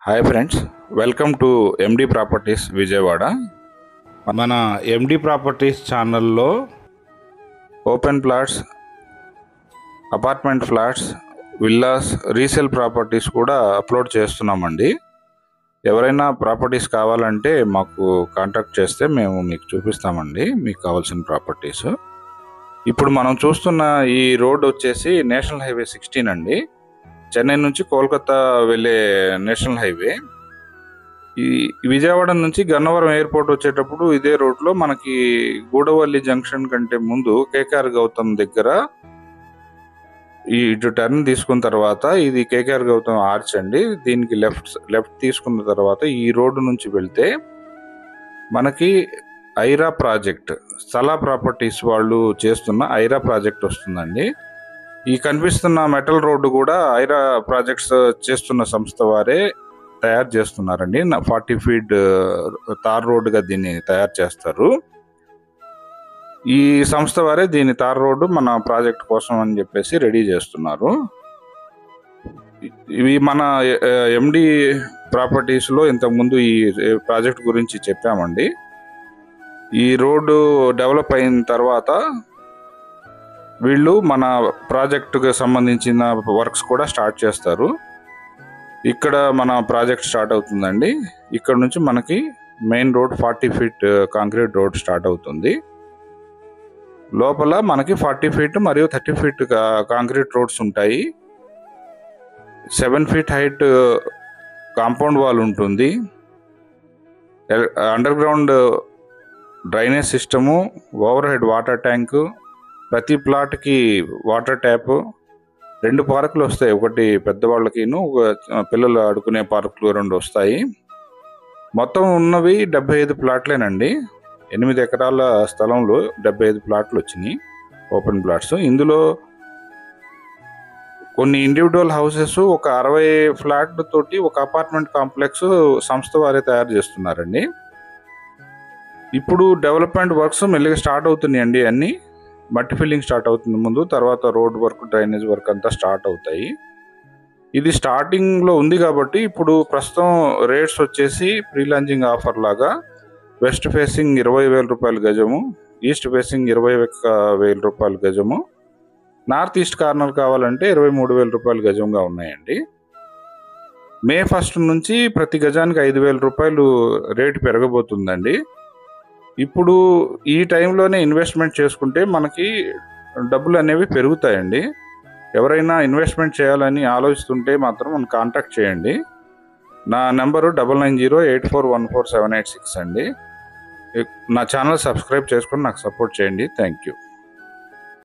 Hi friends, welcome to MD properties Vijayawada. మన ఎండి properties ఛానల్లో open plots, apartment flats, villas, resale properties కూడా upload చేస్తున్నామండి. ఎవరైనా ప్రాపర్టీస్ కావాలంటే మాకు కాంటాక్ట్ చేస్తే మేము మీకు చూపిస్తామండి మీకు కావాల్సిన ప్రాపర్టీస్. ఇప్పుడు మనం చూస్తున్న ఈ రోడ్ వచ్చేసి నేషనల్ హైవే 16 అండి. చెన్నై నుంచి కోల్కతా వెళ్ళే నేషనల్ హైవే. ఈ విజయవాడ నుంచి గన్నవరం ఎయిర్పోర్ట్ వచ్చేటప్పుడు ఇదే రోడ్లో మనకి గూడవల్లి జంక్షన్ కంటే ముందు కేకేఆర్ గౌతమ్ దగ్గర ఇటు టర్న్ తీసుకున్న తర్వాత ఇది కేకేఆర్ గౌతమ్ ఆర్చ్ అండి. దీనికి లెఫ్ట్ తీసుకున్న తర్వాత ఈ రోడ్డు నుంచి వెళ్తే మనకి ఐరా ప్రాజెక్ట్, స్థలా ప్రాపర్టీస్ వాళ్ళు చేస్తున్న ఐరా ప్రాజెక్ట్ వస్తుందండి. ఈ కనిపిస్తున్న మెటల్ రోడ్డు కూడా ఐరా ప్రాజెక్ట్స్ చేస్తున్న సంస్థ వారే తయారు చేస్తున్నారండి. 40 ఫీట్ తార్ రోడ్డుగా దీన్ని తయారు చేస్తారు. ఈ సంస్థ వారే దీని తార్ రోడ్డు మన ప్రాజెక్ట్ కోసం అని చెప్పేసి రెడీ చేస్తున్నారు. ఇవి మన ఎండి ప్రాపర్టీస్లో ఇంతకుముందు ఈ ప్రాజెక్ట్ గురించి చెప్పామండి. ఈ రోడ్డు డెవలప్ అయిన తర్వాత వీళ్ళు మన ప్రాజెక్టుకు సంబంధించిన వర్క్స్ కూడా స్టార్ట్ చేస్తారు. ఇక్కడ మన ప్రాజెక్ట్ స్టార్ట్ అవుతుందండి. ఇక్కడ నుంచి మనకి main road 40 feet concrete road start అవుతుంది. లోపల మనకి 40 ఫీట్ మరియు 30 ఫీట్ కాంక్రీట్ రోడ్స్ ఉంటాయి. 7 ఫీట్ హైట్ కాంపౌండ్ వాల్ ఉంటుంది. Under ground drainage system, over head water tank, ప్రతి ప్లాట్కి వాటర్ ట్యాప్, 2 పార్కులు వస్తాయి. ఒకటి పెద్దవాళ్ళకిను పిల్లలు ఆడుకునే పార్కులు 2 వస్తాయి. మొత్తం ఉన్నవి 75 ప్లాట్లేనండి. 8 ఎకరాల స్థలంలో 75 ప్లాట్లు వచ్చినాయి, ఓపెన్ ప్లాట్స్. ఇందులో కొన్ని ఇండివిజువల్ హౌసెస్, ఒక 60 ఫ్లాట్ తోటి ఒక అపార్ట్మెంట్ కాంప్లెక్స్ సంస్థ వారే తయారు చేస్తున్నారండి. ఇప్పుడు డెవలప్మెంట్ వర్క్స్ మెల్లిగా స్టార్ట్ అవుతున్నాయండి. అన్నీ మట్టి ఫిల్లింగ్ స్టార్ట్ అవుతుంది ముందు, తర్వాత రోడ్ వర్క్, డ్రైనేజ్ వర్క్ అంతా స్టార్ట్ అవుతాయి. ఇది స్టార్టింగ్లో ఉంది కాబట్టి ఇప్పుడు ప్రస్తుతం రేట్స్ వచ్చేసి ప్రీ లాంచింగ్ ఆఫర్ లాగా వెస్ట్ ఫేసింగ్ 20,000 రూపాయల గజము, ఈస్ట్ ఫేసింగ్ 21,000 రూపాయల గజము, నార్త్ ఈస్ట్ కార్నర్ కావాలంటే 23,000 రూపాయల గజంగా ఉన్నాయండి. మే 1 నుంచి ప్రతి గజానికి 5,000 రూపాయలు రేటు పెరగబోతుందండి. ఇప్పుడు ఈ టైంలోనే ఇన్వెస్ట్మెంట్ చేసుకుంటే మనకి డబ్బులు అనేవి పెరుగుతాయండి. ఎవరైనా ఇన్వెస్ట్మెంట్ చేయాలని ఆలోచిస్తుంటే మాత్రం మనం కాంటాక్ట్ చేయండి. నా నెంబరు 9908414786 అండి. నా ఛానల్ సబ్స్క్రైబ్ చేసుకొని నాకు సపోర్ట్ చేయండి. Thank you.